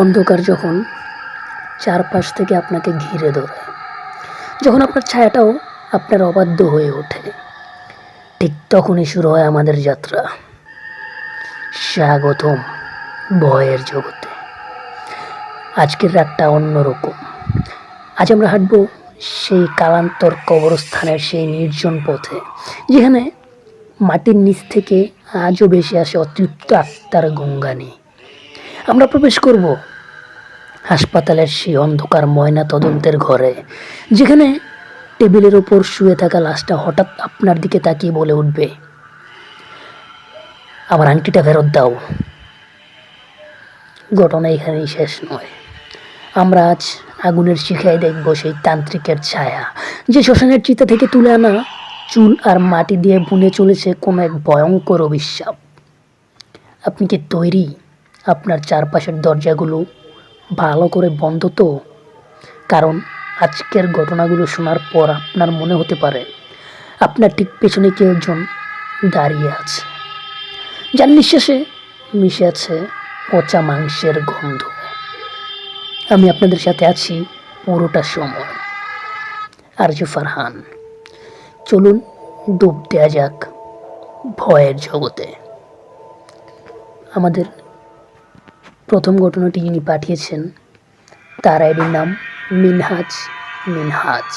অন্ধকার যখন চারপাশ থেকে আপনাকে ঘিরে ধরে, যখন আপনার ছায়াটাও আপনার অবাধ্য হয়ে ওঠে, ঠিক তখনই শুরু হয় আমাদের যাত্রা। স্বাগতম ভয়ের জগতে। আজকের রাতটা অন্যরকম। আজ আমরা হাঁটব সেই কালান্তর কবরস্থানের সেই নির্জন পথে, যেখানে মাটির নিচ থেকে আজও বেশি আসে অতৃপ্ত আত্মার গঙ্গানি। আমরা প্রবেশ করব হাসপাতালের সেই অন্ধকার ময়না তদন্তের ঘরে, যেখানে টেবিলের ওপর শুয়ে থাকা লাশটা হঠাৎ আপনার দিকে তাকিয়ে বলে উঠবে, আমার আংটিটা ফেরত দাও। ঘটনা এখানেই শেষ নয়। আমরা আজ আগুনের শিখায় দেখব সেই তান্ত্রিকের ছায়া, যে শ্মশানের চিতা থেকে তুলে আনা চুল আর মাটি দিয়ে বুনে চলেছে কোনো এক ভয়ঙ্কর অভিশাপ। আপনি কি তৈরি? আপনার চারপাশের দরজাগুলো ভালো করে বন্ধ তো? কারণ আজকের ঘটনাগুলো শোনার পর আপনার মনে হতে পারে আপনার ঠিক পেছনে কেউ একজন দাঁড়িয়ে আছে, যার নিঃশ্বাসে মিশে আছে পচা মাংসের গন্ধ। আমি আপনাদের সাথে আছি পুরোটা সময়। আরজু ফারহান। চলুন ডুব দেওয়া যাক ভয়ের জগতে। আমাদের প্রথম ঘটনাটি যিনি পাঠিয়েছেন, তার আইডির নাম মিনহাজ।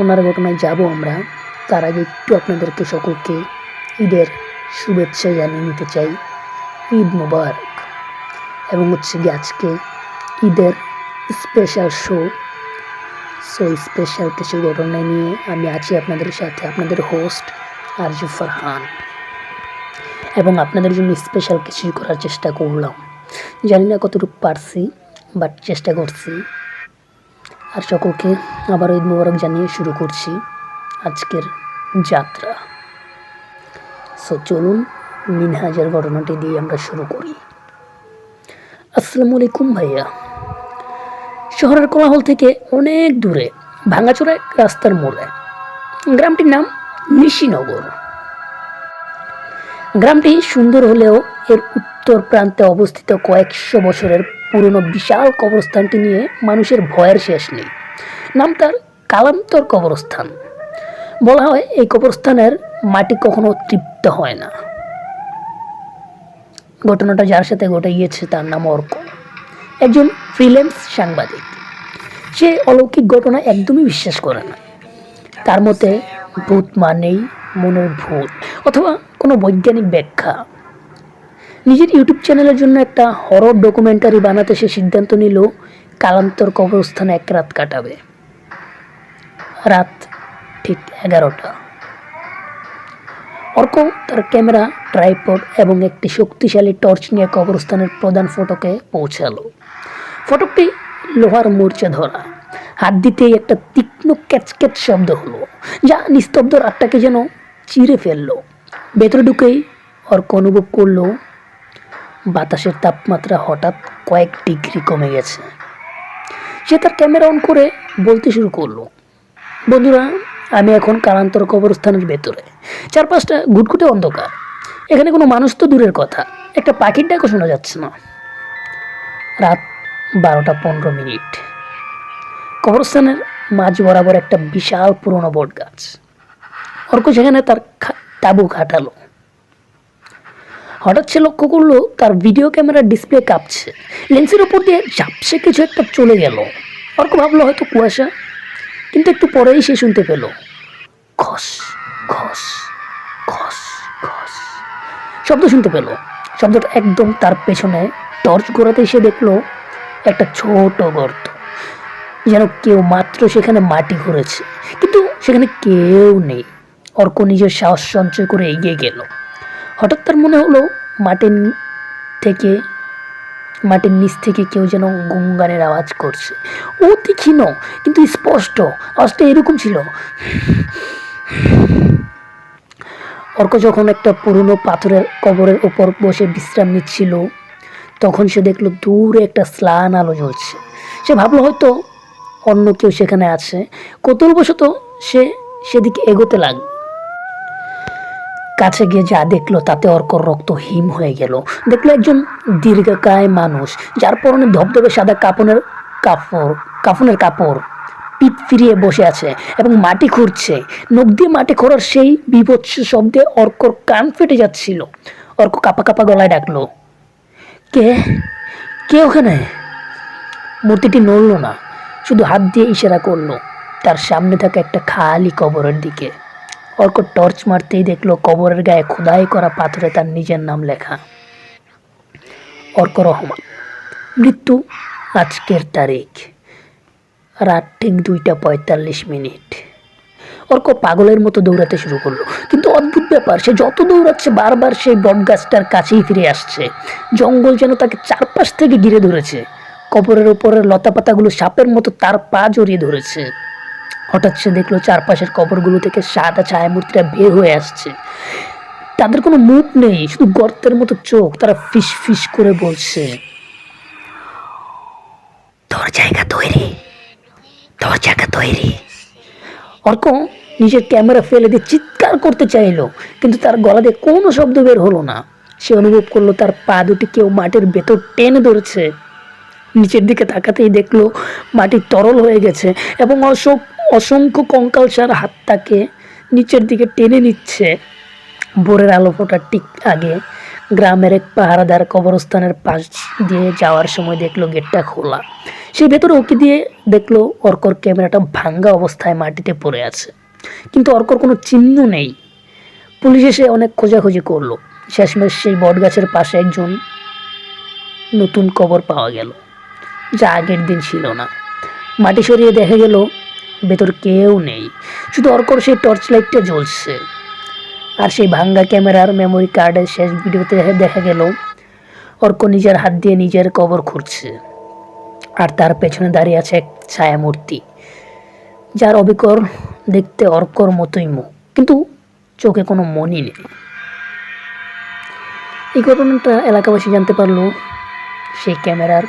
ওনার ঘটনায় যাব আমরা। তার আগে একটু আপনাদেরকে সকলকে ঈদের শুভেচ্ছা জানিয়ে নিতে চাই। ঈদ মুবারক। এবং আজকে ঈদের স্পেশাল শো। স্পেশাল কিছু ঘটনা নিয়ে আমি আছি আপনাদের সাথে, আপনাদের হোস্ট আরজু ফারহান। এবং আপনাদের জন্য স্পেশাল কিছুই করার চেষ্টা করলাম। জানি না কতটুকু পারছি, বাট চেষ্টা করছি। আর সকলকে আবার ঈদ মুবারক জানিয়ে শুরু করছি আজকের যাত্রা। চলুন মিনহাজের ঘটনাটি দিয়ে আমরা শুরু করি। আসসালামু আলাইকুম ভাইয়া। শহরের কোলাহল থেকে অনেক দূরে ভাঙাচোরা এক রাস্তার মোড়ে গ্রামটির নাম নিশিনগর। গ্রামটি সুন্দর হলেও এর উত্তর প্রান্তে অবস্থিত কয়েকশো বছরের পুরনো বিশাল কবরস্থানটি নিয়ে মানুষের ভয়ের শেষ নেই। নাম তার কালান্তর কবরস্থান। বলা হয় এই কবরস্থানের মাটি কখনো তৃপ্ত হয় না। ঘটনাটা যার সাথে ঘটে গিয়েছে তার নাম অর্ক, একজন ফ্রিল্যান্স সাংবাদিক। সে অলৌকিক ঘটনা একদমই বিশ্বাস করে না। তার মতে ভূত মানেই মনের ভূত অথবা কোনো বৈজ্ঞানিক ব্যাখ্যা। নিজের ইউটিউব চ্যানেলের জন্য একটা হরর ডকুমেন্টারি বানাতে সে সিদ্ধান্ত নিল কালান্তর কবরস্থানে এক রাত কাটাবে। রাত ঠিক 11টা। অর্ক তার ক্যামেরা, ট্রাইপড এবং একটি শক্তিশালী টর্চ নিয়ে কবরস্থানের প্রধান ফটকে পৌঁছালো। ফটকটি লোহার মূর্চে ধরা। হাত দিতেই একটা তীক্ষ্ণ ক্যাচক্যাচ শব্দ হলো, যা নিস্তব্ধ রাতটাকে যেন চিরে ফেললো। ভেতরে ঢুকেই অর্ক অনুভব করলো বাতাসের তাপমাত্রা হঠাৎ কয়েক ডিগ্রি কমে গেছে। সে তার ক্যামেরা অন করে বলতে শুরু করলো, বন্ধুরা, আমি এখন কালান্তর কবরস্থানের ভেতরে। চারপাশটা ঘুটঘুটে অন্ধকার। এখানে কোনো মানুষ তো দূরের কথা, একটা পাখির ডাকও শোনা যাচ্ছে না। রাত 12:15। কবরস্থানের মাঝ বরাবর একটা বিশাল পুরনো বট গাছ। অর্ক সেখানে তার তাঁবু খাটালো। হঠাৎ সে লক্ষ্য করলো তার ভিডিও ক্যামেরার ডিসপ্লে কাঁপছে। লেন্সের উপর দিয়ে ঝাপসে কিছু একটা চলে গেল। অর্ক ভাবলো হয়তো কুয়াশা, কিন্তু একটু পরেই সে শুনতে পেল খস খস খস খস শব্দ শুনতে পেল। শব্দটা একদম তার পেছনে। টর্চ ঘোরাতেই সে দেখলো একটা ছোট গর্ত, যেন কেউ মাত্র সেখানে মাটি ঘুরেছে, কিন্তু সেখানে কেউ নেই। অর্ক নিজের সাহস সঞ্চয় করে এগিয়ে গেল। হঠাৎ তার মনে হলো মাটির নিচ থেকে কেউ যেন গুনগানের আওয়াজ করছে। অতি ক্ষীণ কিন্তু স্পষ্ট। আওয়াজটা এরকম ছিল, অর্ক যখন একটা পুরনো পাথরের কবরের ওপর বসে বিশ্রাম নিচ্ছিল, তখন সে দেখলো দূরে একটা স্লান আলো জ্বলছে। সে ভাবলো হয়তো অন্য কেউ সেখানে আছে। কৌতূহলবশত সে সেদিকে এগোতে লাগলো। কাছে গিয়ে যা দেখলো তাতে অর্কর রক্ত হিম হয়ে গেল। দেখলো একজন দীর্ঘকায় মানুষ, যার পরনে ধবধবে সাদা কাফনের কাপড়, পিঠ ফিরিয়ে বসে আছে এবং মাটি খুঁড়ছে। নখ দিয়ে মাটি খোঁড়ার সেই বীভৎস শব্দে অর্কর কান ফেটে যাচ্ছিল। অর্ক কাপা কাপা গলায় ডাকলো, কে কে ওখানে? মূর্তিটি নড়ল না, শুধু হাত দিয়ে ইশারা করলো তার সামনে থাকা একটা খালি কবরের দিকে। অর্ক টর্চ মারতেই দেখলো কবরের গায়ে খোদাই করা পাথরে তার নিজের নাম লেখা, অর্ক রহমান। মৃত্যু আজকের তারিখ, রাত ঠিক 2:45। অর্ক পাগলের মতো দৌড়াতে শুরু করলো, কিন্তু অদ্ভুত ব্যাপার, সে যত দৌড়াচ্ছে বারবার সেই বটগাছটার কাছেই ফিরে আসছে। জঙ্গল যেন তাকে চারপাশ থেকে ঘিরে ধরেছে। কবরের ওপরের লতাপাতাগুলো সাপের মতো তার পা জড়িয়ে ধরেছে। হঠাৎ সে দেখলো চারপাশের কবরগুলো থেকে সাদা ছায়ামূর্তিরা বের হয়ে আসছে। তাদের কোনো মুখ নেই, শুধু গর্তের মতো চোখ। তারা ফিস ফিস করে বলছে, তোর জায়গা তৈরি, তোর জায়গা তৈরি। অর্ক নিজের ক্যামেরা ফেলে দিয়ে চিৎকার করতে চাইলো, কিন্তু তার গলা দিয়ে কোনো শব্দ বের হলো না। সে অনুভব করলো তার পা দুটি কেউ মাটির ভেতর টেনে ধরেছে। নিচের দিকে তাকাতেই দেখলো মাটি তরল হয়ে গেছে এবং অসংখ্য কঙ্কালসার হাত তাকে নিচের দিকে টেনে নিচ্ছে। ভোরের আলো ফোটার ঠিক আগে গ্রামের এক পাহারাদার কবরস্থানের পাশ দিয়ে যাওয়ার সময় দেখলো গেটটা খোলা। সে ভেতরে উঁকি দিয়ে দেখলো অর্কর ক্যামেরাটা ভাঙ্গা অবস্থায় মাটিতে পড়ে আছে, কিন্তু অর্কর কোনো চিহ্ন নেই। পুলিশ এসে অনেক খোঁজাখুঁজি করলো। শেষমেশ সেই বটগাছের পাশে একজন নতুন কবর পাওয়া গেল, যা আগের দিন ছিল না। মাটি সরিয়ে দেখা গেল ভেতর কেউ নেই, শুধু অর্কর সেই টর্চ লাইটটা জ্বলছে। আর সেই ভাঙ্গা ক্যামেরার মেমোরি কার্ডের শেষ ভিডিওতে দেখা গেল অর্ক নিজের হাত দিয়ে নিজের কবর খুঁড়ছে, আর তার পেছনে দাঁড়িয়ে আছে এক ছায়ামূর্তি, যার অবিকর দেখতে অর্কর মতোই মুখ, কিন্তু চোখে কোনো মনি নেই। এই ঘটনাটা এলাকাবাসী জানতে পারলো সেই ক্যামেরার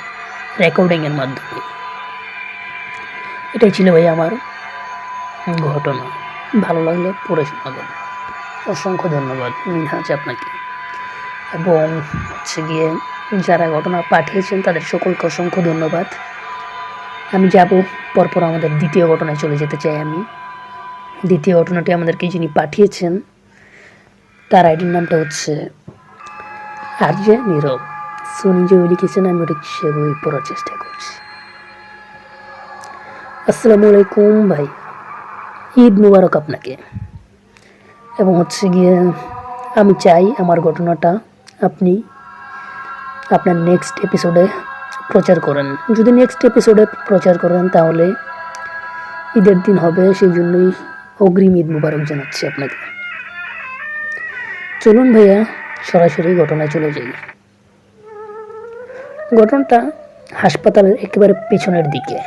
রেকর্ডিংয়ের মাধ্যমে। এটাই ছিল ভাই আমার ঘটনা। ভালো লাগলে পড়ে শোনাবেন। অসংখ্য ধন্যবাদ মিনহাজ আপনাকে, এবং হচ্ছে গিয়ে যারা ঘটনা পাঠিয়েছেন তাদের সকলকে অসংখ্য ধন্যবাদ। আমি যাব পরপর আমাদের দ্বিতীয় ঘটনায় চলে যেতে চাই। আমি দ্বিতীয় ঘটনাটি আমাদেরকে যিনি পাঠিয়েছেন তার আইডির নামটা হচ্ছে আরজে নীরব। সুনি যে লিখেছেন আমি ওটা সে বই পড়ার চেষ্টা করছি। আসসালামু আলাইকুম ভাই, ঈদ মুবারক আপনাকে। এবং হচ্ছে গিয়ে আমি চাই আমার ঘটনাটা আপনি আপনার নেক্সট এপিসোডে প্রচার করেন। যদি নেক্সট এপিসোডে প্রচার করেন তাহলে ঈদের দিন হবে, সেই জন্যই অগ্রিম ঈদ মুবারক জানাচ্ছি আপনাকে। চলুন ভাইয়া সরাসরি ঘটনায় চলে যাই। ঘটনাটা হাসপাতালের একেবারে পেছনের দিকে,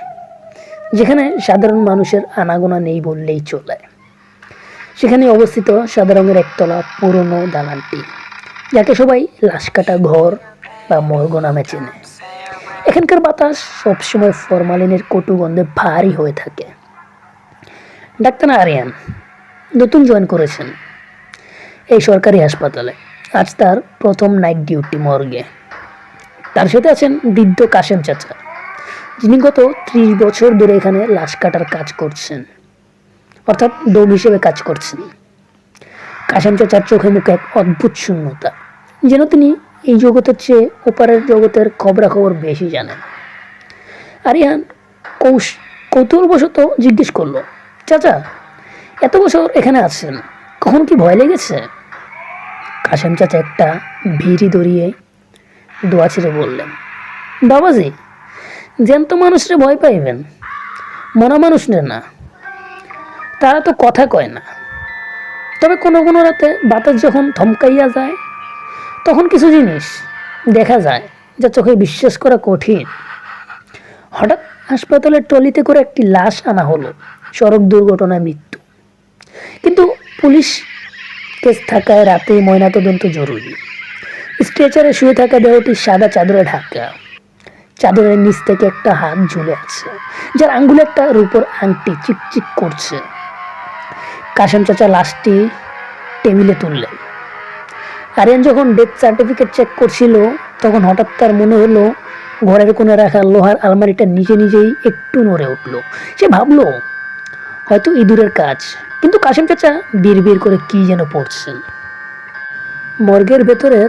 যেখানে সাধারণ মানুষের আনাগোনা নেই বললেই চলে। সেখানে অবস্থিত সাদা রঙের একতলা পুরনো দালানটি, যাকে সবাই লাশ কাটা ঘর বা মর্গ নামে চেনে। এখানকার বাতাস সবসময় ফরমালিনের কটু গন্ধে ভারী হয়ে থাকে। ডাক্তার আরিয়ান নতুন জয়েন করেছেন এই সরকারি হাসপাতালে। আজ তার প্রথম নাইট ডিউটি মর্গে। তার সাথে আছেন বৃদ্ধ কাশেম চাচা, যিনি গত 30 বছর ধরে এখানে লাশ কাটার কাজ করছেন, অর্থাৎ ডোম হিসেবে কাজ করছেন। কাশেম চাচার চোখে মুখে এক অদ্ভুত শূন্যতা, যেন তিনি এই জগতের চেয়ে ওপারের জগতের খবরাখবর বেশি জানেন। আরিয়ান কৌতূহলবশত জিজ্ঞেস করলো, চাচা এত বছর এখানে আছেন, কখন কি ভয় লেগেছে? কাশেম চাচা একটা ভিড়ি দড়িয়ে দোয়া ছেড়ে বললেন, বাবাজি জ্যান্ত মানুষরে ভয় পাইবেন, মরা মানুষরে না। তারা তো কথা কয় না, তবে কোনো কোনো রাতে বাতাস যখন থমকাইয়া যায় তখন কিছু জিনিস দেখা যায় যা চোখে বিশ্বাস করা কঠিন। হঠাৎ হাসপাতালের ট্রলিতে করে একটি লাশ আনা হলো, সড়ক দুর্ঘটনায় মৃত্যু, কিন্তু পুলিশ কেস থাকায় রাতে ময়নাতদন্ত জরুরি। স্ট্রেচারে শুয়ে থাকা দেহটি সাদা চাদরে ঢাকা। চাদরের নিচ থেকে একটা হাত ঝুলে আছে, যার আঙ্গুলে একটা রূপোর আংটি চিকচিক করছে। কাশেম চাচা লাশটি টেবিলে তুললেন, আরিয়ান যখন ডেথ সার্টিফিকেট চেক করছিল তখন হঠাৎ তার মনে হলো ঘরের কোণে রাখা লোহার আলমারিটা নিজে নিজেই একটু নড়ে উঠল। সে ভাবলো হয়তো ইঁদুরের কাজ, কিন্তু কাশেম চাচা বিড় করে কি যেন পড়ছেন। মর্গের ভেতরের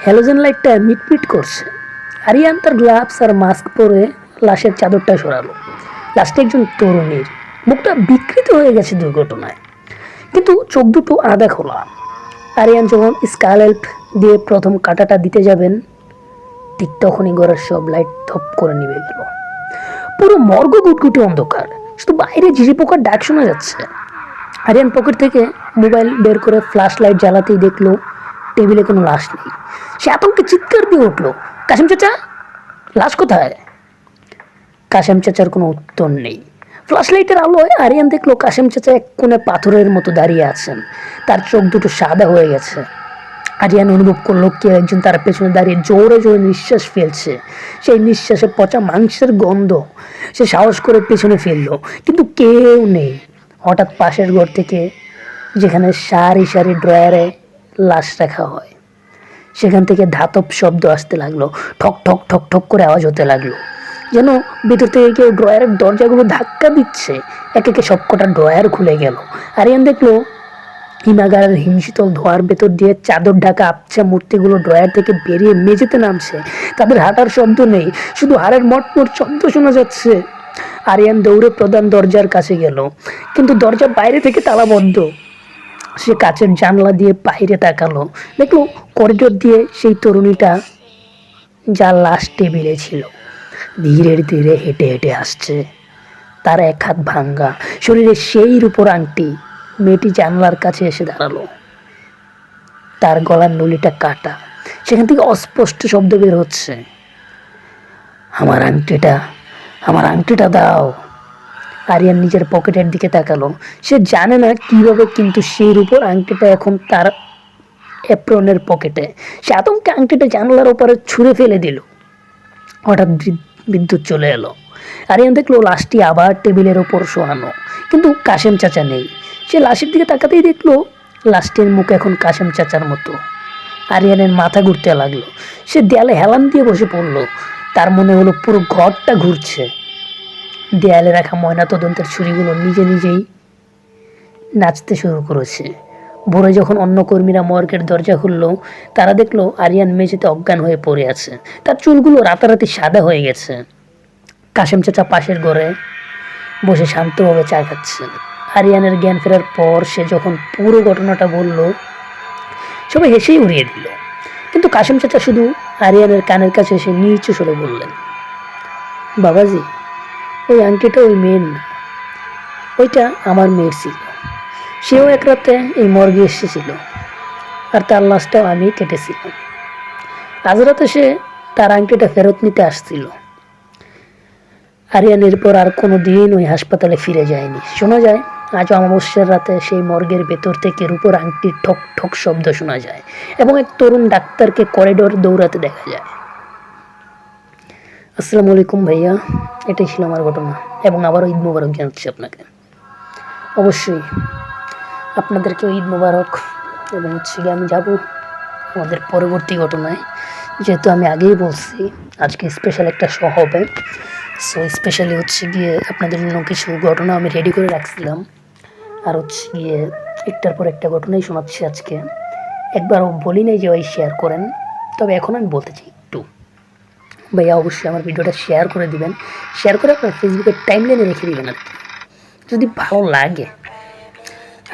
হ্যালোজেন লাইটটা মিটমিট করছে। আরিয়ান তার গ্লাভস আর মাস্ক পরে লাশের চাদরটা সরালো। লাশটা একজন তরুণীর, মুখটা বিকৃত হয়ে গেছে দুর্ঘটনায়, কিন্তু চোখ দুটো আধা খোলা। আরিয়ান যখন স্কালপেল দিয়ে প্রথম কাঁটাটা দিতে যাবেন ঠিক তখনই ঘরের সব লাইট থপ করে নিভে গেল। পুরো মর্গ গুটগুটি অন্ধকার, শুধু বাইরে ঝিঝি পোকার ডাক শোনা যাচ্ছে। আরিয়ান পকেট থেকে মোবাইল বের করে ফ্ল্যাশ লাইট জ্বালাতেই দেখলো টেবিলে কোনো লাশ নেই। সে আতঙ্কে চিৎকার দিয়ে উঠলো, কাশেম চাচা, লাশ কোথায়? কাশেম চাচার কোনো উত্তর নেই। ফ্ল্যাশ লাইটের আলোয় আরিয়ান দেখলো কাশেম চাচা এক কোণে পাথরের মতো দাঁড়িয়ে আছেন। তার চোখ দুটো সাদা হয়ে গেছে। আরিয়ান অনুভব করলো কেউ একজন তার পেছনে দাঁড়িয়ে জোরে জোরে নিঃশ্বাস ফেলছে। সেই নিঃশ্বাসে পচা মাংসের গন্ধ। সে সাহস করে পেছনে ফেললো, কিন্তু কেউ নেই। হঠাৎ পাশের ঘর থেকে, যেখানে সারি সারি ড্রয়ারে লাশ রাখা হয়, সেখান থেকে ধাতব শব্দ আসতে লাগলো। ঠক ঠক ঠক ঠক করে আওয়াজ হতে লাগলো, যেন ভেতর থেকে কেউ ড্রয়ারের দরজাগুলো ধাক্কা দিচ্ছে। এক একে সবকটা ড্রয়ার খুলে গেল। আরিয়ান দেখলো হিমাগারের হিমশীতল ধোয়ার ভেতর দিয়ে চাদর ঢাকা আবছা মূর্তিগুলো ড্রয়ার থেকে বেরিয়ে মেঝেতে নামছে। তাদের হাঁটার শব্দ নেই, শুধু হাড়ের মটমট শব্দ শোনা যাচ্ছে। আরিয়ান দৌড়ে প্রধান দরজার কাছে গেল, কিন্তু দরজা বাইরে থেকে তালাবদ্ধ। সে কাচের জানলা দিয়ে বাইরে তাকালো, দেখলো করিডোর দিয়ে সেই তরুণীটা, যার লাশ টেবিলে ছিল, ধীরে ধীরে হেঁটে হেঁটে আসছে। তার এক হাত ভাঙ্গা, শরীরে সেই রূপোর আংটি। মেয়েটি জানলার কাছে এসে দাঁড়ালো। তার গলার নলিটা কাটা, সেখান থেকে অস্পষ্ট শব্দ বের হচ্ছে, আমার আংটিটা, আমার আংটিটা দাও। আরিয়ান নিজের পকেটের দিকে তাকালো। সে জানে না কিভাবে, কিন্তু সেই রূপোর আংটিটা এখন তার এপ্রনের পকেটে। সে আতঙ্কে আংটিটা জানলার ওপারে ছুঁড়ে ফেলে দিল। হঠাৎ বিদ্যুৎ চলে এলো। আরিয়ান দেখলো লাশটি আবার টেবিলের ওপর শোয়ানো, কিন্তু কাশেম চাচা নেই। সে লাশের দিকে তাকাতেই দেখলো লাশটির মুখ এখন কাশেম চাচার মতো। আরিয়ানের মাথা ঘুরতে লাগলো। সে দেয়ালে হেলান দিয়ে বসে পড়লো। তার মনে হলো পুরো ঘরটা ঘুরছে। দেয়ালে রাখা ময়না তদন্তের ছুরিগুলো নিজে নিজেই নাচতে শুরু করেছে। ভোরে যখন অন্য কর্মীরা মর্গের দরজা খুললো, তারা দেখলো আরিয়ান মেঝেতে অজ্ঞান হয়ে পড়ে আছে। তার চুলগুলো রাতারাতি সাদা হয়ে গেছে। কাশেম চাচা পাশের ঘরে বসে শান্তভাবে চা খাচ্ছেন। আরিয়ানের জ্ঞান ফেরার পর সে যখন পুরো ঘটনাটা বলল, সবাই হেসেই উড়িয়ে দিল, কিন্তু কাশেম চাচা শুধু আরিয়ানের কানের কাছে এসে নিচু সরে বললেন, বাবাজি, ওই আংটিটা ওই মেয়ের না, ওইটা আমার মেয়ের ছিল। সেও এক রাতে এই মর্গে এসেছিল, আর তার লাশটাও আমি কেটেছিলাম। আজ রাতে সে তার আংটিটা ফেরত নিতে আসছিল। আরিয়ান এরপর আর কোনো দিন ওই হাসপাতালে ফিরে যায়নি। শোনা যায় আজ অমাবস্যার রাতে সেই মর্গের ভেতর থেকে রূপোর আংটির ঠক ঠক শব্দ শোনা যায় এবং এক তরুণ ডাক্তারকে করিডোর দৌড়াতে দেখা যায়। আসসালামু আলাইকুম ভাইয়া, এটাই ছিল আমার ঘটনা, এবং আবারও ঈদ মোবারক জানাচ্ছি আপনাকে। অবশ্যই আপনাদেরকেও ঈদ মোবারক। এবং গিয়ে আমি যাব আমাদের পরবর্তী ঘটনায়। যেহেতু আমি আগেই বলছি আজকে স্পেশাল একটা শো হবে, সো স্পেশালি গিয়ে আপনাদের জন্য কিছু ঘটনা আমি রেডি করে রাখছিলাম। আর গিয়ে একটার পর একটা ঘটনাই শোনাচ্ছি আজকে। একবারও বলি নাই যে ওই শেয়ার করেন, তবে এখন আমি বলতে চাই একটু। ভাইয়া অবশ্যই আমার ভিডিওটা শেয়ার করে দিবেন, শেয়ার করে আপনার ফেসবুকের টাইমলাইনে রেখে দিবেন আর কি, যদি ভালো লাগে।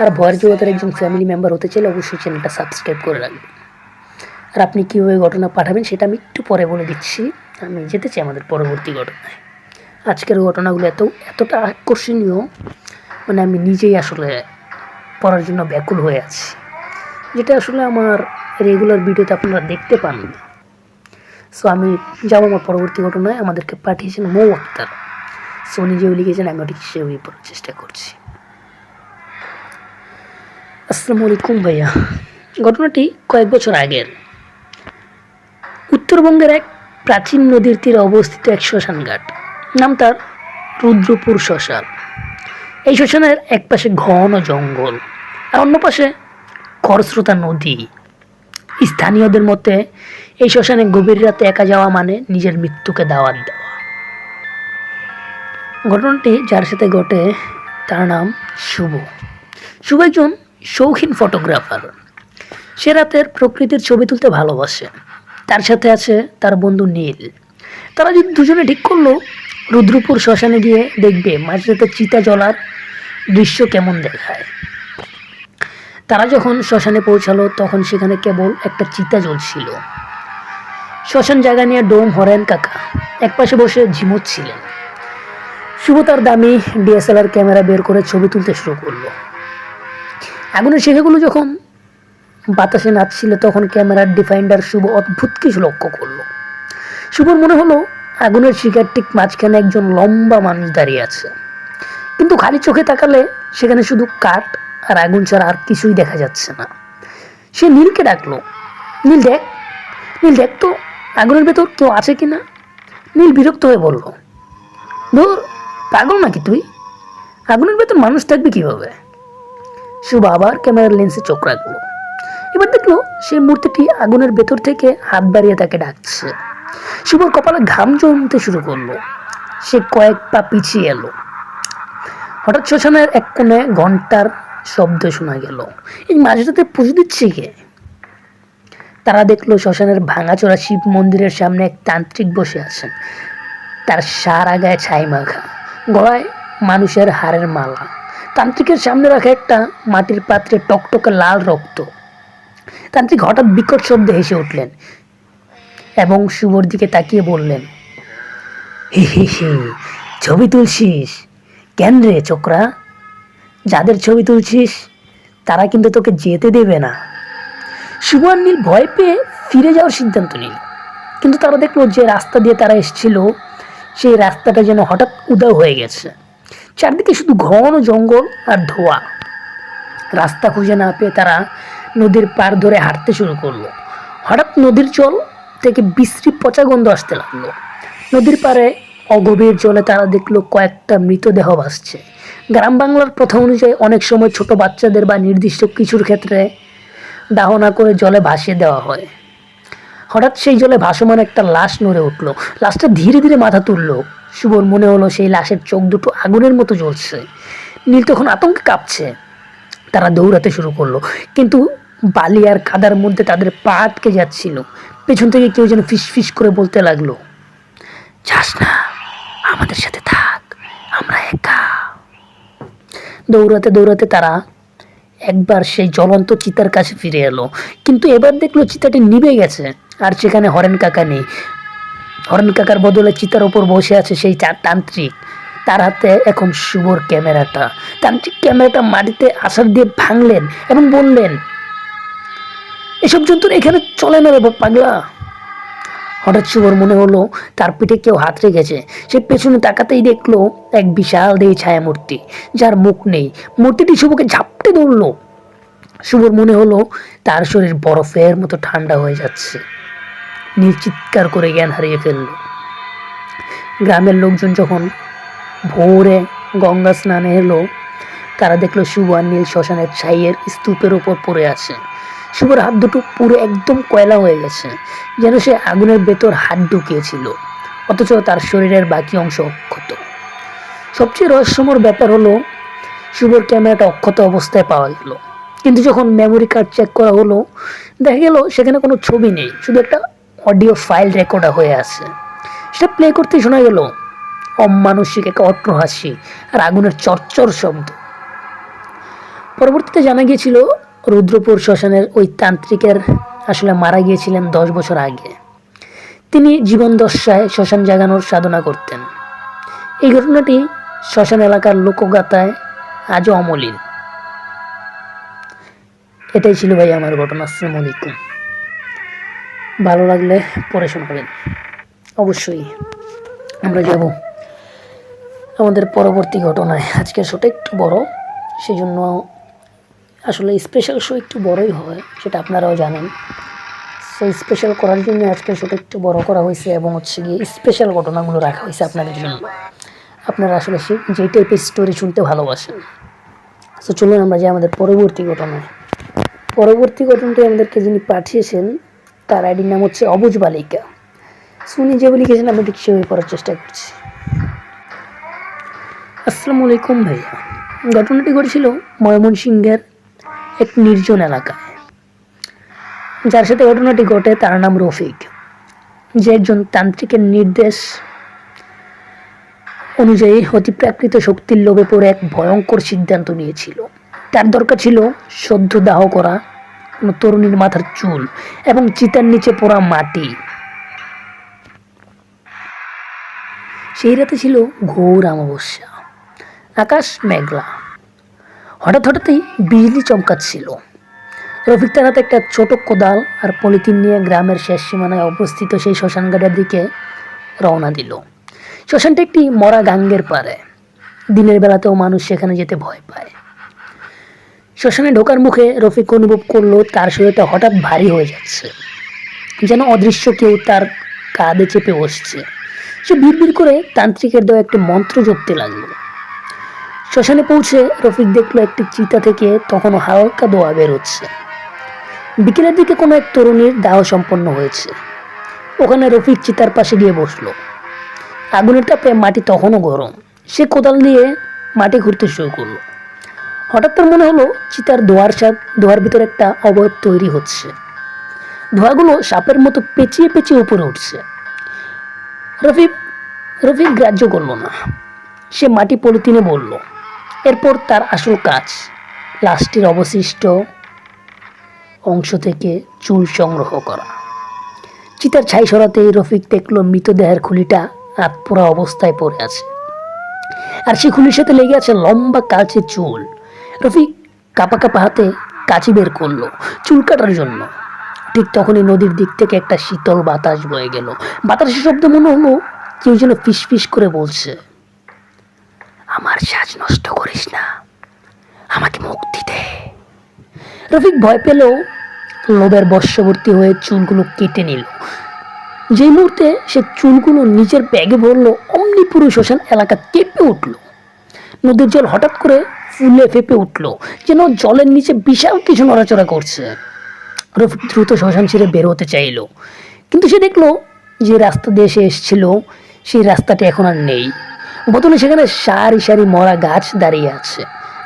আর ভয়ের জগতের একজন ফ্যামিলি মেম্বার হতে চাইলে অবশ্যই চ্যানেলটা সাবস্ক্রাইব করে রাখবেন। আর আপনি কীভাবে ঘটনা পাঠাবেন সেটা আমি একটু পরে বলে দিচ্ছি। আমি যেতে চাই আমাদের পরবর্তী ঘটনায়। আজকের ঘটনাগুলো এতটা আকর্ষণীয়, মানে আমি নিজেই আসলে পড়ার জন্য ব্যাকুল হয়ে আছি, যেটা আসলে আমার রেগুলার ভিডিওতে আপনারা দেখতে পান না। সো আমি যাবো আমার পরবর্তী ঘটনায়। আমাদেরকে পাঠিয়েছেন মৌ আক্তার। সো নিজেও লিখেছেন, আমি ওটি সেভাবেই পড়ার চেষ্টা করছি। আসসালামু আলাইকুম ভাইয়া, ঘটনাটি কয়েক বছর আগের। উত্তরবঙ্গের এক প্রাচীন নদীর তীরে অবস্থিত এক শ্মশান ঘাট, নাম তার রুদ্রপুর শ্মশান। এই শ্মশানের এক পাশে ঘন জঙ্গল আর অন্য পাশে খরস্রোতা নদী। স্থানীয়দের মতে এই শ্মশানে গভীর রাতে একা যাওয়া মানে নিজের মৃত্যুকে দাওয়াত দেওয়া। ঘটনাটি যার সাথে ঘটে তার নাম শুভ। শুভ একজন শৌখিন ফটোগ্রাফার। সে রাতের প্রকৃতির ছবি তুলতে ভালোবাসে। তার সাথে আছে তার বন্ধু নীল। তারা যদি দুজনে ঠিক করলো রুদ্রপুর শ্মশানে গিয়ে দেখবে মাঝরাতে চিতা জ্বলার দৃশ্য কেমন দেখায়। তারা যখন শ্মশানে পৌঁছালো তখন সেখানে কেবল একটা চিতা জ্বলছিল। শ্মশান জায়গা নিয়ে ডোম হরেন কাকা একপাশে বসে ঝিমোচ্ছিলেন। শুভ তার দামি ডিএসএলআর ক্যামেরা বের করে ছবি তুলতে শুরু করলো। আগুনের শিখাগুলো যখন বাতাসে নাচছিল তখন ক্যামেরার ডিফাইন্ডার শুভ অদ্ভুত কিছু লক্ষ্য করলো। শুভর মনে হলো আগুনের শিখার ঠিক মাঝখানে একজন লম্বা মানুষ দাঁড়িয়ে আছে, কিন্তু খালি চোখে তাকালে সেখানে শুধু কাঠ আর আগুন ছাড়া আর কিছুই দেখা যাচ্ছে না। সে নীলকে ডাকলো, নীল দেখ, নীল দেখ তো আগুনের ভেতর কেউ আছে কিনা। নীল বিরক্ত হয়ে বলল, ধুর, পাগল নাকি তুই, আগুনের ভেতর মানুষ থাকবে কিভাবে। শুভ আবার ক্যামেরার লেন্সে চোখ রাখলো। এবার দেখলো সেই মূর্তিটি আগুনের ভেতর থেকে হাত বাড়িয়ে তাকে ডাকছে। শুভর কপালে ঘাম জমতে শুরু করলো। সে কয়েক পা পিছিয়ে এলো। হঠাৎ শ্মশানের এক কোণে ঘন্টার শব্দ শোনা গেল। এই মাঝরাতে পুজো দিচ্ছে কে? তারা দেখলো শ্মশানের ভাঙাচোরা শিব মন্দিরের সামনে এক তান্ত্রিক বসে আছেন। তার সারা গায়ে ছাই মাখা, গলায় মানুষের হাড়ের মালা। তান্ত্রিকের সামনে রাখা একটা মাটির পাত্রে টকটকে লাল রক্ত। তান্ত্রিক হঠাৎ বিকট শব্দে হেসে উঠলেন এবং শুভর দিকে তাকিয়ে বললেন, হি হি হি, ছবি তুলছিস কেন রে চোকরা? যাদের ছবি তুলছিস তারা কিন্তু তোকে যেতে দেবে না। শুভ আর নীল ভয় পেয়ে ফিরে যাওয়ার সিদ্ধান্ত নিল, কিন্তু তারা দেখলো যে রাস্তা দিয়ে তারা এসেছিল সেই রাস্তাটা যেন হঠাৎ উধাও হয়ে গেছে। চারদিকে শুধু ঘন জঙ্গল আর ধোঁয়া। রাস্তা খুঁজে না পেয়ে তারা নদীর পাড় ধরে হাঁটতে শুরু করলো। হঠাৎ নদীর জল থেকে বিশ্রী পচা গন্ধ আসতে লাগলো। নদীর পাড়ে অগভীর জলে তারা দেখলো কয়েকটা মৃতদেহ ভাসছে। গ্রাম বাংলার প্রথা অনুযায়ী অনেক সময় ছোট বাচ্চাদের বা নির্দিষ্ট কিছুর ক্ষেত্রে দাহ না করে জলে ভাসিয়ে দেওয়া হয়। হঠাৎ সেই জলে ভাসমান একটা লাশ নড়ে উঠলো। লাশটা ধীরে ধীরে মাথা তুললো। শুভর মনে হলো সেই লাশের চোখ দুটো আগুনের মতো জ্বলছে। নীল তখন আতঙ্কে কাঁপছে। তারা দৌড়াতে শুরু করলো, কিন্তু বালি আর কাদার মধ্যে তাদের পা আটকে যাচ্ছিল। পেছন থেকে কেউ যেন ফিস ফিস করে বলতে লাগলো, যাস না, আমাদের সাথে থাক, আমরা একা। দৌড়াতে দৌড়াতে তারা একবার সেই জ্বলন্ত চিতার কাছে ফিরে এলো, কিন্তু এবার দেখলো চিতাটি নিভে গেছে আর সেখানে হরেন কাকা নেই। হরেন কাকার বদলে চিতার ওপর বসে আছে সেই তান্ত্রিক। তার হাতে এখন শুভর ক্যামেরাটা। তান্ত্রিক ক্যামেরাটা মাটিতে আছাড় দিয়ে ভাঙলেন এবং বললেন, এসব যন্ত্র এখানে চলে না রে পাগলা। হঠাৎ শুভর মনে হলো তার পিঠে কেউ হাত রেখেছে। সে পেছনে তাকাতেই দেখলো এক বিশাল দেহী ছায়া মূর্তি, যার মুখ নেই। মূর্তিটি শুভকে ঝাপটে ধরলো। শুভর মনে হলো তার শরীর বরফের মতো ঠান্ডা হয়ে যাচ্ছে। নীল চিৎকার করে জ্ঞান হারিয়ে ফেলল। গ্রামের লোকজন যখন ভোরে গঙ্গা স্নানে এলো, তারা দেখলো শুভ আর নীল শ্মশানের ছাইয়ের স্তূপের ওপর পড়ে আছে। শুভর হাত দুটো পুরো একদম কয়লা হয়ে গেছে, যেন সে আগুনের ভেতর হাত ঢুকিয়েছিল, অথচ তার শরীরের বাকি অংশ অক্ষত। সবচেয়ে রহস্যময় ব্যাপার হলো শুভর ক্যামেরাটা অক্ষত অবস্থায় পাওয়া গেল, কিন্তু যখন মেমোরি কার্ড চেক করা হলো দেখা গেল সেখানে কোনো ছবি নেই, শুধু একটা অডিও ফাইল রেকর্ড হয়ে আছে। সেটা প্লে করতে শোনা গেল অমানসিক এক অট্টহাসি আর আগুনের চরচর শব্দ। পরবর্তীতে জানা গিয়েছিল রুদ্রপুর শ্মশানের ওই তান্ত্রিকের আসলে মারা গিয়েছিলেন 10 বছর আগে। তিনি জীবনদশায় শ্মশান জাগানোর সাধনা করতেন। এই ঘটনাটি শ্মশান এলাকার লোকগাথায় আজও অমলিন। এটাই ছিল ভাই আমার ঘটনা। আসসালামু আলাইকুম। ভালো লাগলে পরে শোনাবেন অবশ্যই। আমরা যাব আমাদের পরবর্তী ঘটনায়। আজকের শোটা একটু বড়, সেই জন্য আসলে স্পেশাল শো একটু বড়ই হয়, সেটা আপনারাও জানেন। সেই স্পেশাল করার জন্য আজকের শোটা একটু বড় করা হয়েছে এবং হচ্ছে গিয়ে স্পেশাল ঘটনাগুলো রাখা হয়েছে আপনাদের জন্য। আপনারা আসলে যেই টাইপের স্টোরি শুনতে ভালোবাসেন। তো চলুন আমরা যাই আমাদের পরবর্তী ঘটনায়। পরবর্তী ঘটনাটি আমাদেরকে যিনি পাঠিয়েছেন তার আইডির নাম হচ্ছে অবুজ বালিকা। শুনি যেভাবে লিখেছেন আমি ঠিক সেভাবে পড়ার চেষ্টা করছি। আসসালামু আলাইকুম ভাইয়া। ঘটনাটি ঘটেছিল ময়মনসিংহের এক নির্জন এলাকায়। যার সাথে ঘটনাটি ঘটে তার নাম রফিক, যে একজন তান্ত্রিকের নির্দেশ অনুযায়ী অতিপ্রাকৃত শক্তির লোভে পড়ে এক ভয়ঙ্কর সিদ্ধান্ত নিয়েছিল। তার দরকার ছিল সদ্য দাহ করা কোনো তরুণীর মাথার চুল এবং চিতার নিচে পোড়া মাটি। সেই রাতে ছিল ঘোর অমাবস্যা, আকাশ মেঘলা। হঠাৎই বিজলি চমকাচ্ছিল। রফিক তার হাতে একটা ছোট কোদাল আর পলিথিন নিয়ে গ্রামের শেষ সীমানায় অবস্থিত সেই শ্মশানঘাটের দিকে রওনা দিল। শ্মশানটা একটি মরা গাঙ্গের পারে। দিনের বেলাতেও মানুষ সেখানে যেতে ভয় পায়। শ্মশানে ঢোকার মুখে রফিক অনুভব করলো তার শরীরটা হঠাৎ ভারী হয়ে যাচ্ছে, যেন অদৃশ্য কেউ তার কাঁধে চেপে বসছে। সে বিড়বিড় করে তান্ত্রিকের দেওয়া একটি মন্ত্র জপতে লাগলো। শ্মশানে পৌঁছে রফিক দেখলো একটি চিতা থেকে তখনও হালকা দোয়া বেরোচ্ছে। বিকেলের দিকে কোনো এক তরুণীর দাহ সম্পন্ন হয়েছে। ওখানে রফিক চিতার পাশে গিয়ে বসলো। আগুনের তাপে মাটি তখনও গরম। সে কোদাল দিয়ে মাটি ঘুরতে শুরু করলো। হঠাৎ তার মনে হলো চিতার ধোয়ার ভিতরে একটা অবয়ব তৈরি হচ্ছে। ধোঁয়াগুলো সাপের মতো পেঁচিয়ে পেঁচিয়ে উপরে উঠছে। রফিক গ্রাহ্য করলো না। সে মাটি পলিথিনে বলল। এরপর তার আসল কাজ, লাশটির অবশিষ্ট অংশ থেকে চুল সংগ্রহ করা। চিতার ছাই সরাতেই রফিক দেখল মৃতদেহের খুলিটা আধপোড়া অবস্থায় পড়ে আছে, আর সেই খুলির সাথে লেগে আছে লম্বা কালচে চুল। রফিক কাপা কাপা হাতে কাঁচি বের করলো চুল কাটার জন্য। ঠিক তখনই নদীর দিক থেকে একটা শীতল বাতাস বয়ে গেল। বাতাসের শব্দ মনে হলো কেউ যেন ফিস ফিস করে বলছে, আমার সাজ নষ্ট করিস না, আমাকে মুক্তি দে। রফিক ভয় পেলেও লোভের বশবর্তী হয়ে চুলগুলো কেটে নিল। যে মুহূর্তে সে চুলগুলো নিজের ব্যাগে ভরলো, অমনি পুরো শ্মশান এলাকা কেঁপে উঠল। নদীর জল হঠাৎ করে ফুলে ফেপে উঠল, যেন জলের নিচে বিশাল কিছু নড়াচড়া করছে। রফিক দ্রুত শ্মশান ছেড়ে বের হতে চাইল, কিন্তু সে দেখলো যে রাস্তা দিয়ে সে এসেছিল সেই রাস্তাটি এখন আর নেই। বদলে সেখানে সারি সারি মরা গাছ দাঁড়িয়ে আছে।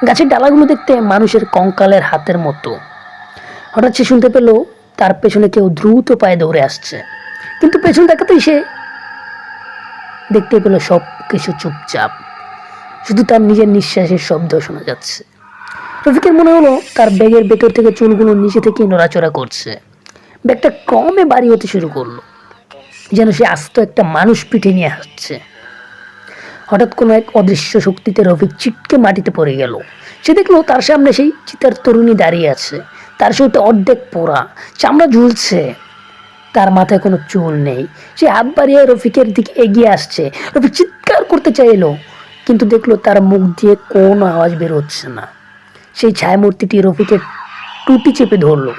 গাছের ডালাগুলো দেখতে মানুষের কঙ্কালের হাতের মতো। হঠাৎ সে শুনতে পেল তার পেছনে কেউ দ্রুত পায়ে দৌড়ে আসছে, কিন্তু পেছন তাকাতেই সে দেখতে পেল সব কিছু চুপচাপ, শুধু তার নিজের নিঃশ্বাসের শব্দ শোনা যাচ্ছে। রফিকের মনে হলো তার ব্যাগের ভেতর থেকে চুলগুলো নিচে থেকে নড়াচড়া করছে। ব্যাগটা ক্রমে ভারী হতে শুরু করলো, যেন সে আস্ত একটা মানুষ পিঠে নিয়ে আসছে। হঠাৎ কোনো এক অদৃশ্য শক্তিতে রফিক ছিটকে মাটিতে পড়ে গেল। সে দেখলো তার সামনে সেই চিতার তরুণী দাঁড়িয়ে আছে। তার শরীরটা অর্ধেক পোড়া, চামড়া ঝুলছে, তার মাথায় কোনো চুল নেই। সে হাত বাড়িয়ে রফিকের দিকে এগিয়ে আসছে। রফিক চিৎকার করতে চাইলো, কিন্তু দেখলো তার মুখ দিয়ে কোনো আওয়াজ বের হচ্ছে না। সেই ছায়ামূর্তিটি রফিকের টুটি চেপে ধরলো।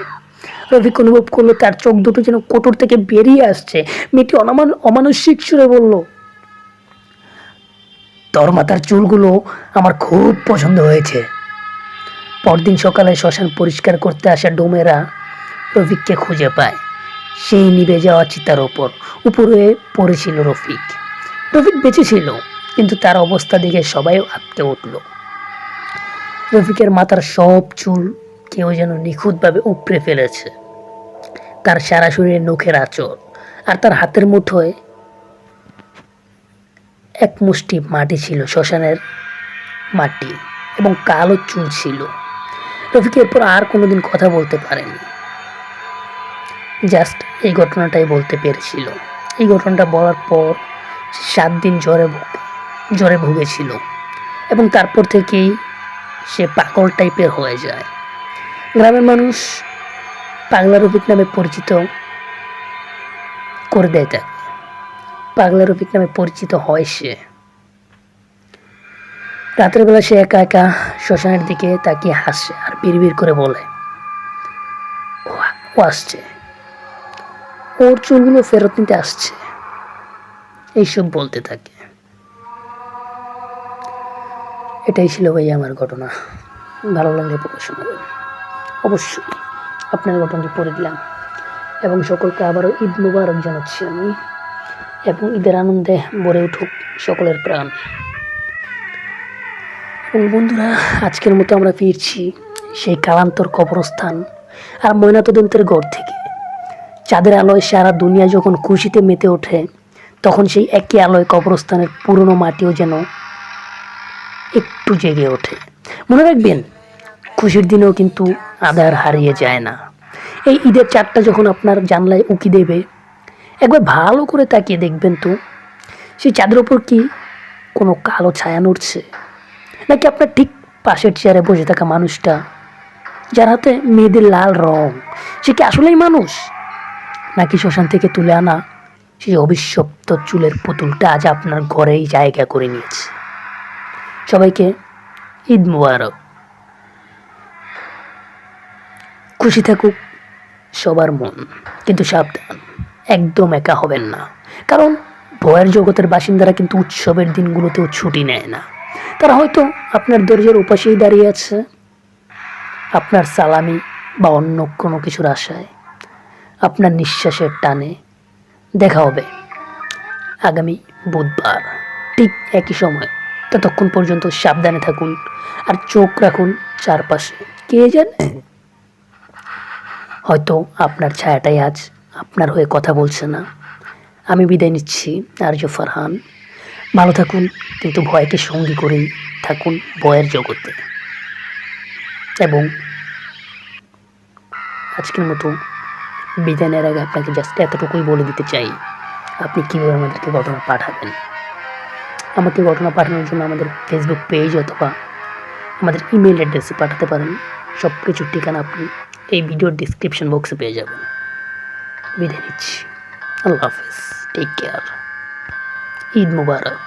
রফিক অনুভব করলো তার চোখ দুটো যেন কোটর থেকে বেরিয়ে আসছে। মেয়েটি অমানসিক সুরে বলল, তোর মাথার চুলগুলো আমার খুব পছন্দ হয়েছে। পরদিন সকালে শ্মশান পরিষ্কার করতে আসা ডোমেরা রফিককে খুঁজে পায়। সেই নিভে যাওয়া চিতার উপরে পড়েছিল রফিক। রফিক বেঁচে ছিল, কিন্তু তার অবস্থা দেখে সবাই আঁতকে উঠল। রফিকের মাথার সব চুল কেউ যেন নিখুঁতভাবে উপড়ে ফেলেছে। তার সারা শরীরে নখের আঁচড়, আর তার হাতের মুঠোয় এক মুষ্টি মাটি ছিল, শ্মশানের মাটি, এবং কালো চুল ছিল। রফিক এরপর আর কোনোদিন কথা বলতে পারেনি, জাস্ট এই ঘটনাটাই বলতে পেরেছিল। এই ঘটনাটা বলার পর 7 দিন জ্বরে ভুগেছিল, এবং তারপর থেকেই সে পাগল টাইপের হয়ে যায়। গ্রামের মানুষ পাগলা রফিক নামে পরিচিত করে দেয় তাকে। পাগলা রফিক নামে পরিচিত হয় সে। রাতের বেলা সে একা একা শ্মশানের দিকে তাকিয়ে হাসে আর বিড়বিড় করে বলে, ও আসছে, ওর চুলগুলো ফেরত নিতে আসছে, এইসব বলতে থাকে। এটাই ছিল ভাই আমার ঘটনা। ভালো লাগলে পড়ে শোনাবেন অবশ্যই। আপনার ঘটনাটি পড়ে দিলাম এবং সকলকে আবারও ঈদ মুবারক জানাচ্ছি আমি, এবং ঈদের আনন্দে ভরে উঠুক সকলের প্রাণ। এবং বন্ধুরা, আজকের মতো আমরা ফিরছি সেই কালান্তর কবরস্থান আর ময়নাতদন্তের ঘর থেকে। চাঁদের আলোয় সারা দুনিয়া যখন খুশিতে মেতে ওঠে, তখন সেই একই আলোয় কবরস্থানের পুরনো মাটিও যেন একটু জেগে ওঠে। মনে রাখবেন, খুশির দিনেও কিন্তু আধার হারিয়ে যায় না। এই ঈদের চাঁদটা যখন আপনার জানলায় উকি দেবে, একবার ভালো করে তাকিয়ে দেখবেন তো, সেই চাঁদের ওপর কি কোনো কালো ছায়া নড়ছে, নাকি আপনার ঠিক পাশের চেয়ারে বসে থাকা মানুষটা, যার হাতে মেয়েদের লাল রং, সে কি আসলেই মানুষ, নাকি শ্মশান থেকে তুলে আনা সেই অভিশপ্ত চুলের পুতুলটা আজ আপনার ঘরেই জায়গা করে নিয়েছে। সবাইকে ঈদ মুবারক। খুশি থাকুক সবার মন, কিন্তু সাবধান, একদম একা হবেন না। কারণ ভয়ের জগতের বাসিন্দারা কিন্তু উৎসবের দিনগুলোতেও ছুটি নেয় না। তারা হয়তো আপনার দরজার উপাশেই দাঁড়িয়ে আছে, আপনার সালামি বা অন্য কোনো কিছুর আশায়, আপনার নিঃশ্বাসের টানে। দেখা হবে আগামী বুধবার ঠিক একই সময়। ততক্ষণ পর্যন্ত সাবধানে থাকুন আর চোখ রাখুন চারপাশে। কে জানে, হয়তো আপনার ছায়াটাই আজ আপনার হয়ে কথা বলছে না। আমি বিদায় নিচ্ছি, আরজ ফারহান। ভালো থাকুন, কিন্তু ভয়কে সঙ্গী করেই থাকুন ভয়ের জগতে। এবং আজকের মতো বিদায় নেওয়ার আগে আপনাকে জাস্ট এতটুকুই বলে দিতে চাই, আপনি কীভাবে আমাদেরকে ঘটনা পাঠাবেন। আমাকে ঘটনা পাঠানোর জন্য আমাদের ফেসবুক পেজ অথবা আমাদের ইমেল অ্যাড্রেসে পাঠাতে পারেন। সব কিছুর ঠিকানা আপনি এই ভিডিওর ডিসক্রিপশন বক্সে পেয়ে যাবেন। বিদায় নিচ্ছি, আল্লাহ হাফেজ, টেক কেয়ার, ঈদ মুবারক।